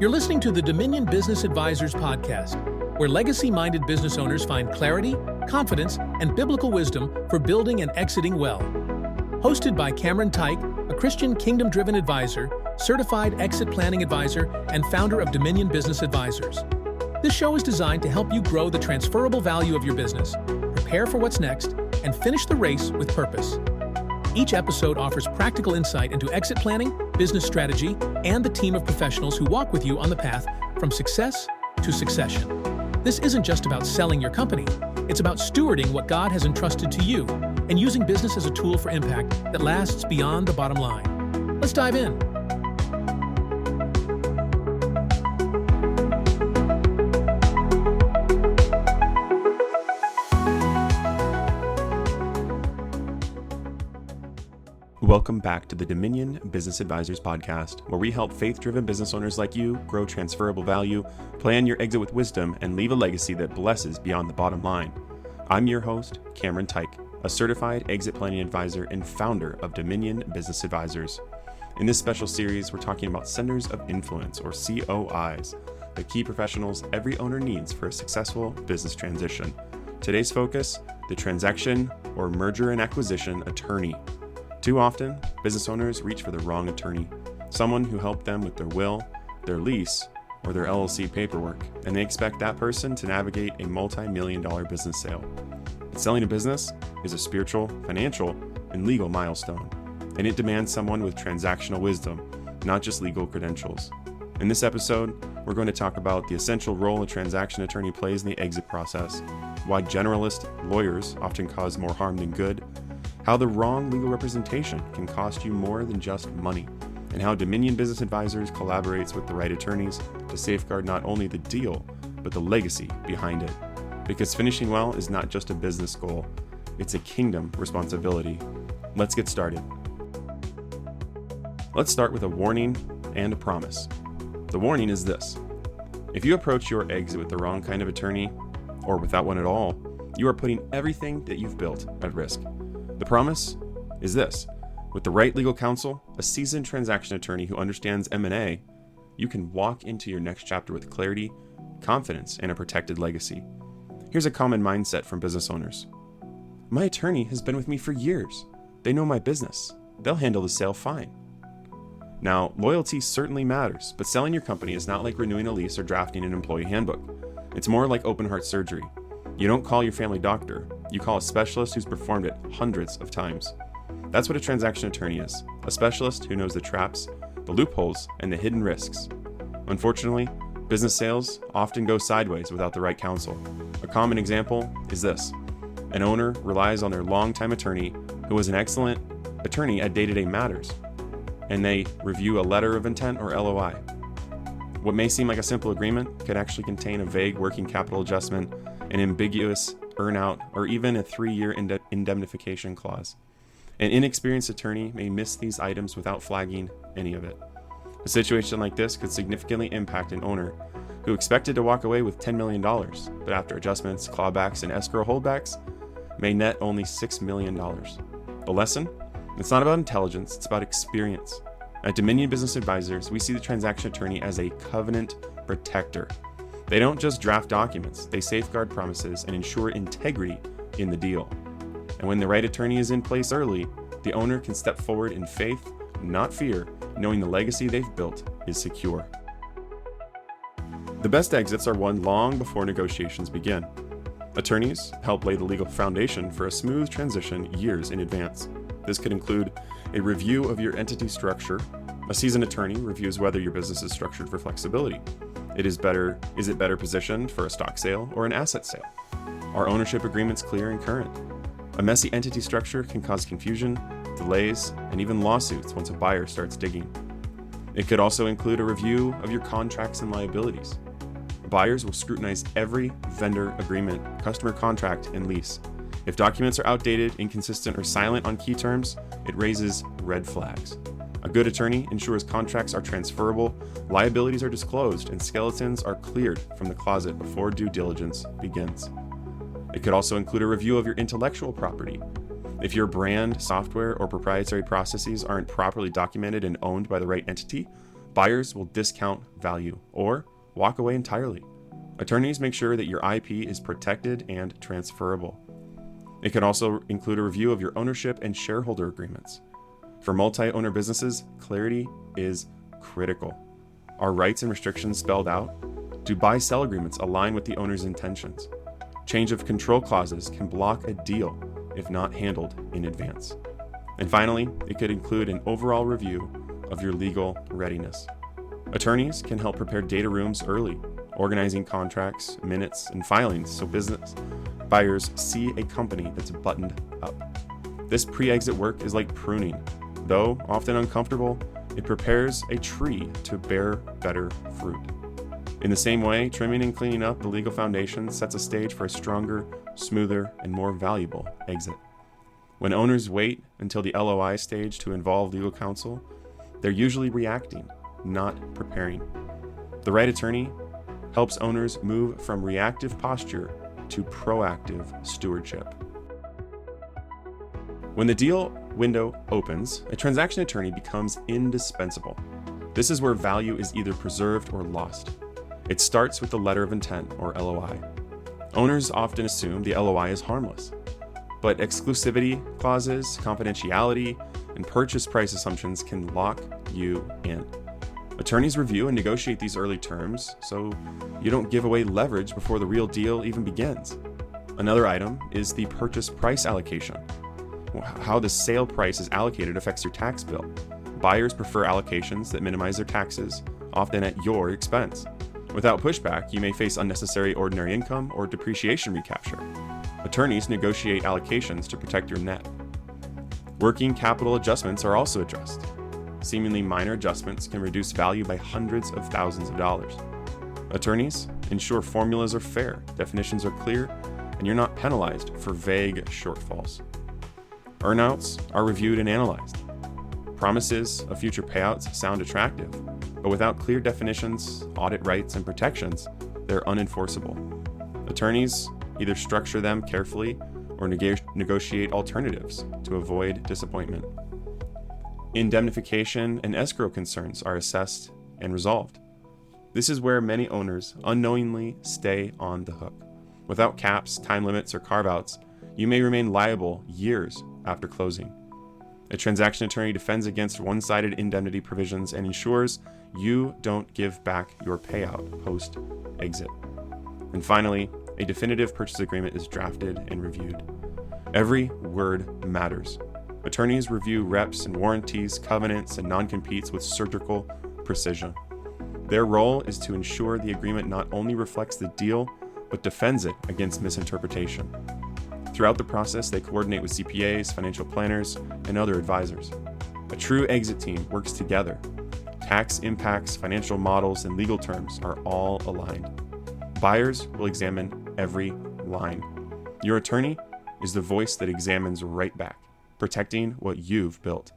You're listening to the Dominion Business Advisors podcast, where legacy-minded business owners find clarity, confidence, and biblical wisdom for building and exiting well. Hosted by Teich, a Christian kingdom-driven advisor, certified exit planning advisor, and founder of Dominion Business Advisors. This show is designed to help you grow the transferable value of your business, prepare for what's next, and finish the race with purpose. Each episode offers practical insight into exit planning, business strategy, and the team of professionals who walk with you on the path from success to succession. This isn't just about selling your company. It's about stewarding what God has entrusted to you and using business as a tool for impact that lasts beyond the bottom line. Let's dive in. Welcome back to the Dominion Business Advisors podcast, where we help faith-driven business owners like you grow transferable value, plan your exit with wisdom, and leave a legacy that blesses beyond the bottom line. I'm your host, Teich, a certified exit planning advisor and founder of Dominion Business Advisors. In this special series, we're talking about centers of influence, or COIs, the key professionals every owner needs for a successful business transition. Today's focus, the transaction or merger and acquisition attorney. Too often, business owners reach for the wrong attorney, someone who helped them with their will, their lease, or their LLC paperwork, and they expect that person to navigate a multi-million-dollar business sale. But selling a business is a spiritual, financial, and legal milestone, and it demands someone with transactional wisdom, not just legal credentials. In this episode, we're going to talk about the essential role a transaction attorney plays in the exit process, why generalist lawyers often cause more harm than good, how the wrong legal representation can cost you more than just money, and how Dominion Business Advisors collaborates with the right attorneys to safeguard not only the deal, but the legacy behind it. Because finishing well is not just a business goal, it's a kingdom responsibility. Let's get started. Let's start with a warning and a promise. The warning is this: if you approach your exit with the wrong kind of attorney, or without one at all, you are putting everything that you've built at risk. The promise is this: with the right legal counsel, a seasoned transaction attorney who understands M&A, you can walk into your next chapter with clarity, confidence, and a protected legacy. Here's a common mindset from business owners. My attorney has been with me for years. They know my business. They'll handle the sale fine. Now, loyalty certainly matters, but selling your company is not like renewing a lease or drafting an employee handbook. It's more like open heart surgery. You don't call your family doctor. You call a specialist who's performed it hundreds of times. That's what a transaction attorney is, a specialist who knows the traps, the loopholes, and the hidden risks. Unfortunately, business sales often go sideways without the right counsel. A common example is this: an owner relies on their longtime attorney, who is an excellent attorney at day-to-day matters, and they review a letter of intent or LOI. What may seem like a simple agreement could actually contain a vague working capital adjustment, an ambiguous earn-out, or even a 3-year indemnification clause. An inexperienced attorney may miss these items without flagging any of it. A situation like this could significantly impact an owner who expected to walk away with $10 million, but after adjustments, clawbacks, and escrow holdbacks, may net only $6 million. The lesson? It's not about intelligence, it's about experience. At Dominion Business Advisors, we see the transaction attorney as a covenant protector. They don't just draft documents, they safeguard promises and ensure integrity in the deal. And when the right attorney is in place early, the owner can step forward in faith, not fear, knowing the legacy they've built is secure. The best exits are won long before negotiations begin. Attorneys help lay the legal foundation for a smooth transition years in advance. This could include a review of your entity structure. A seasoned attorney reviews whether your business is structured for flexibility. Is it better positioned for a stock sale or an asset sale? Are ownership agreements clear and current? A messy entity structure can cause confusion, delays, and even lawsuits once a buyer starts digging. It could also include a review of your contracts and liabilities. Buyers will scrutinize every vendor agreement, customer contract, and lease. If documents are outdated, inconsistent, or silent on key terms, it raises red flags. A good attorney ensures contracts are transferable, liabilities are disclosed, and skeletons are cleared from the closet before due diligence begins. It could also include a review of your intellectual property. If your brand, software, or proprietary processes aren't properly documented and owned by the right entity, Buyers will discount value or walk away entirely. Attorneys make sure that your IP is protected and transferable. It can also include a review of your ownership and shareholder agreements. For multi-owner businesses, clarity is critical. Are rights and restrictions spelled out? Do buy-sell agreements align with the owner's intentions? Change of control clauses can block a deal if not handled in advance. And finally, it could include an overall review of your legal readiness. Attorneys can help prepare data rooms early, organizing contracts, minutes, and filings so business buyers see a company that's buttoned up. This pre-exit work is like pruning. Though often uncomfortable, it prepares a tree to bear better fruit. In the same way, trimming and cleaning up the legal foundation sets a stage for a stronger, smoother, and more valuable exit. When owners wait until the LOI stage to involve legal counsel, they're usually reacting, not preparing. The right attorney helps owners move from reactive posture to proactive stewardship. When the deal window opens, a transaction attorney becomes indispensable. This is where value is either preserved or lost. It starts with the letter of intent, or LOI. Owners often assume the LOI is harmless, but exclusivity clauses, confidentiality, and purchase price assumptions can lock you in. Attorneys review and negotiate these early terms so you don't give away leverage before the real deal even begins. Another item is the purchase price allocation. How the sale price is allocated affects your tax bill. Buyers prefer allocations that minimize their taxes, often at your expense. Without pushback, you may face unnecessary ordinary income or depreciation recapture. Attorneys negotiate allocations to protect your net. Working capital adjustments are also addressed. Seemingly minor adjustments can reduce value by hundreds of thousands of dollars. Attorneys ensure formulas are fair, definitions are clear, and you're not penalized for vague shortfalls. Earnouts are reviewed and analyzed. Promises of future payouts sound attractive, but without clear definitions, audit rights, and protections, they're unenforceable. Attorneys either structure them carefully or negotiate alternatives to avoid disappointment. Indemnification and escrow concerns are assessed and resolved. This is where many owners unknowingly stay on the hook. Without caps, time limits, or carve-outs, you may remain liable years after closing. A transaction attorney defends against one-sided indemnity provisions and ensures you don't give back your payout post-exit. And finally, a definitive purchase agreement is drafted and reviewed. Every word matters. Attorneys review reps and warranties, covenants, and non-competes with surgical precision. Their role is to ensure the agreement not only reflects the deal, but defends it against misinterpretation. Throughout the process, they coordinate with CPAs, financial planners, and other advisors. A true exit team works together. Tax impacts, financial models, and legal terms are all aligned. Buyers will examine every line. Your attorney is the voice that examines right back, protecting what you've built.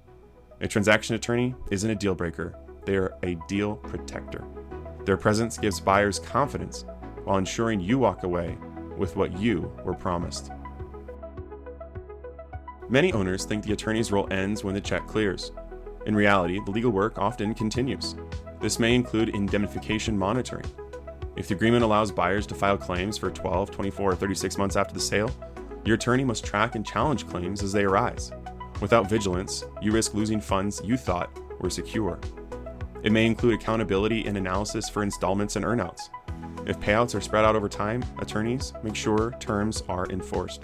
A transaction attorney isn't a deal breaker, they are a deal protector. Their presence gives buyers confidence while ensuring you walk away with what you were promised. Many owners think the attorney's role ends when the check clears. In reality, the legal work often continues. This may include indemnification monitoring. If the agreement allows buyers to file claims for 12, 24, or 36 months after the sale, your attorney must track and challenge claims as they arise. Without vigilance, you risk losing funds you thought were secure. It may include accountability and analysis for installments and earnouts. If payouts are spread out over time, attorneys make sure terms are enforced.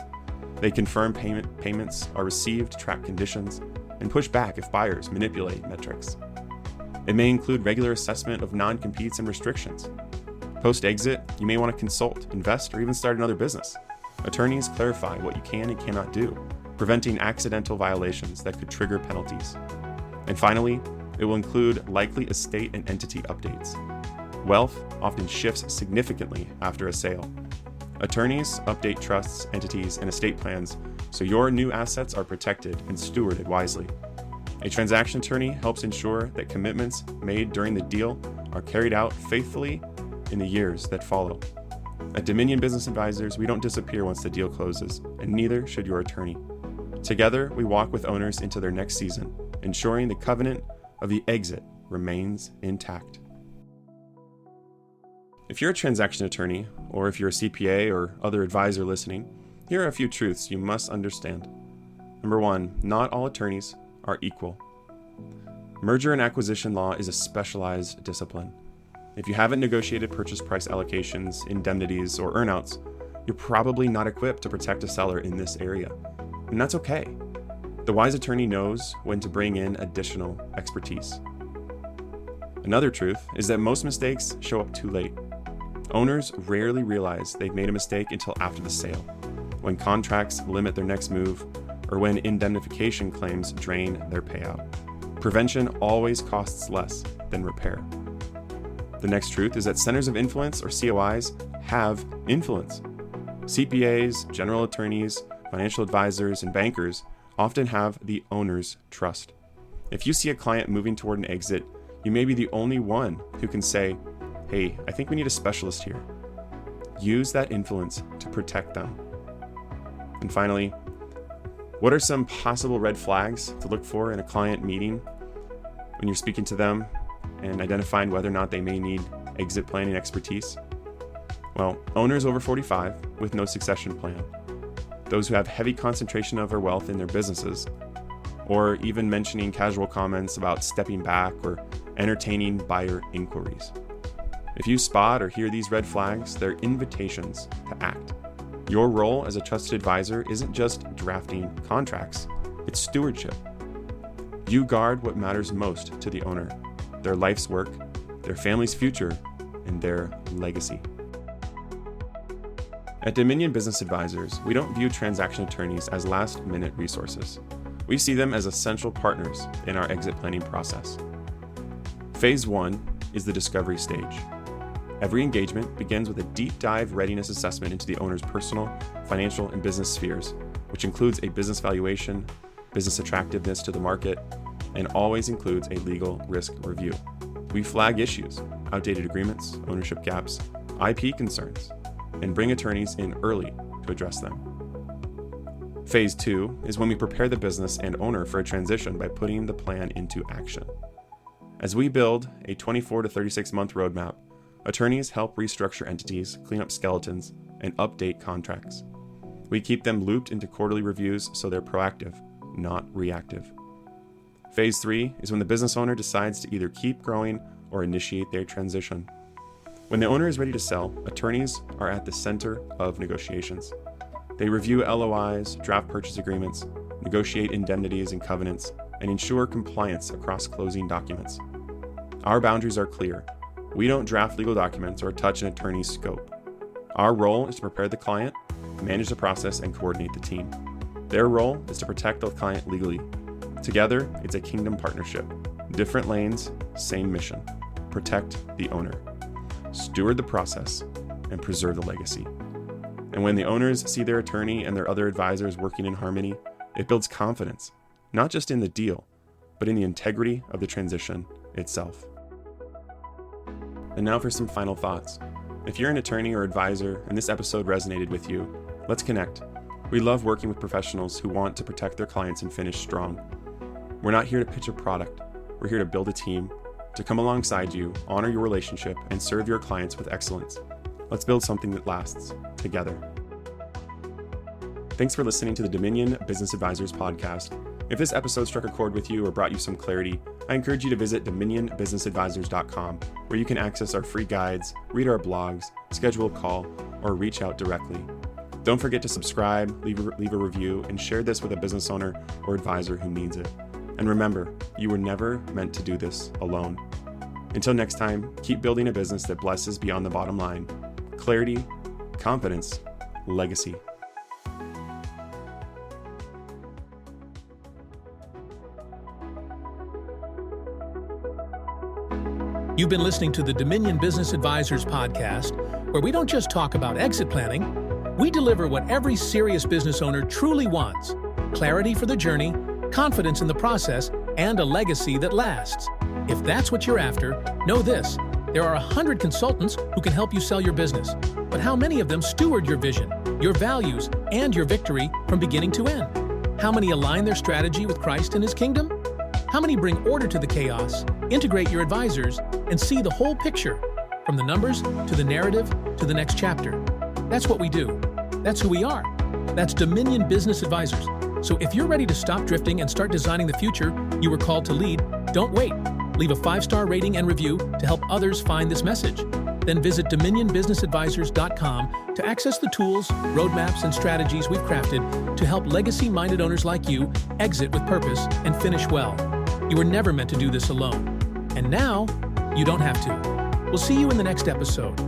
They confirm payments are received, track conditions, and push back if buyers manipulate metrics. It may include regular assessment of non-competes and restrictions. Post-exit, you may want to consult, invest, or even start another business. Attorneys clarify what you can and cannot do, preventing accidental violations that could trigger penalties. And finally, it will include likely estate and entity updates. Wealth often shifts significantly after a sale. Attorneys update trusts, entities, and estate plans so your new assets are protected and stewarded wisely. A transaction attorney helps ensure that commitments made during the deal are carried out faithfully in the years that follow. At Dominion Business Advisors, we don't disappear once the deal closes, and neither should your attorney. Together, we walk with owners into their next season, ensuring the covenant of the exit remains intact. If you're a transaction attorney, or if you're a CPA or other advisor listening, here are a few truths you must understand. Number 1, not all attorneys are equal. Merger and acquisition law is a specialized discipline. If you haven't negotiated purchase price allocations, indemnities, or earnouts, you're probably not equipped to protect a seller in this area. And that's okay. The wise attorney knows when to bring in additional expertise. Another truth is that most mistakes show up too late. Owners rarely realize they've made a mistake until after the sale, when contracts limit their next move, or when indemnification claims drain their payout. Prevention always costs less than repair. The next truth is that centers of influence, or COIs, have influence. CPAs, general attorneys, financial advisors, and bankers often have the owner's trust. If you see a client moving toward an exit, you may be the only one who can say, "Hey, I think we need a specialist here." Use that influence to protect them. And finally, what are some possible red flags to look for in a client meeting when you're speaking to them and identifying whether or not they may need exit planning expertise? Well, owners over 45 with no succession plan, those who have heavy concentration of their wealth in their businesses, or even mentioning casual comments about stepping back or entertaining buyer inquiries. If you spot or hear these red flags, they're invitations to act. Your role as a trusted advisor isn't just drafting contracts, it's stewardship. You guard what matters most to the owner: their life's work, their family's future, and their legacy. At Dominion Business Advisors, we don't view transaction attorneys as last-minute resources. We see them as essential partners in our exit planning process. Phase 1 is the discovery stage. Every engagement begins with a deep dive readiness assessment into the owner's personal, financial, and business spheres, which includes a business valuation, business attractiveness to the market, and always includes a legal risk review. We flag issues, outdated agreements, ownership gaps, IP concerns, and bring attorneys in early to address them. Phase 2 is when we prepare the business and owner for a transition by putting the plan into action. As we build a 24 to 36 month roadmap, attorneys help restructure entities, clean up skeletons, and update contracts. We keep them looped into quarterly reviews so they're proactive, not reactive. Phase 3 is when the business owner decides to either keep growing or initiate their transition. When the owner is ready to sell, attorneys are at the center of negotiations. They review LOIs, draft purchase agreements, negotiate indemnities and covenants, and ensure compliance across closing documents. Our boundaries are clear. We don't draft legal documents or touch an attorney's scope. Our role is to prepare the client, manage the process, and coordinate the team. Their role is to protect the client legally. Together, it's a kingdom partnership. Different lanes, same mission. Protect the owner. Steward the process, and preserve the legacy. And when the owners see their attorney and their other advisors working in harmony, it builds confidence, not just in the deal, but in the integrity of the transition itself. And now for some final thoughts. If you're an attorney or advisor and this episode resonated with you, let's connect. We love working with professionals who want to protect their clients and finish strong. We're not here to pitch a product. We're here to build a team, to come alongside you, honor your relationship, and serve your clients with excellence. Let's build something that lasts together. Thanks for listening to the Dominion Business Advisors podcast. If this episode struck a chord with you or brought you some clarity, I encourage you to visit dominionbusinessadvisors.com, where you can access our free guides, read our blogs, schedule a call, or reach out directly. Don't forget to subscribe, leave a review, and share this with a business owner or advisor who needs it. And remember, you were never meant to do this alone. Until next time, keep building a business that blesses beyond the bottom line. Clarity, confidence, legacy. You've been listening to the Dominion Business Advisors podcast, where we don't just talk about exit planning, we deliver what every serious business owner truly wants: clarity for the journey, confidence in the process, and a legacy that lasts. If that's what you're after, know this: there are 100 consultants who can help you sell your business. But how many of them steward your vision, your values, and your victory from beginning to end? How many align their strategy with Christ and His kingdom? How many bring order to the chaos, integrate your advisors, and see the whole picture, from the numbers to the narrative to the next chapter? That's what we do. That's who we are. That's Dominion Business Advisors. So if you're ready to stop drifting and start designing the future you were called to lead, don't wait. Leave a 5-star rating and review to help others find this message. Then visit dominionbusinessadvisors.com to access the tools, roadmaps, and strategies we've crafted to help legacy-minded owners like you exit with purpose and finish well. You were never meant to do this alone. And now, you don't have to. We'll see you in the next episode.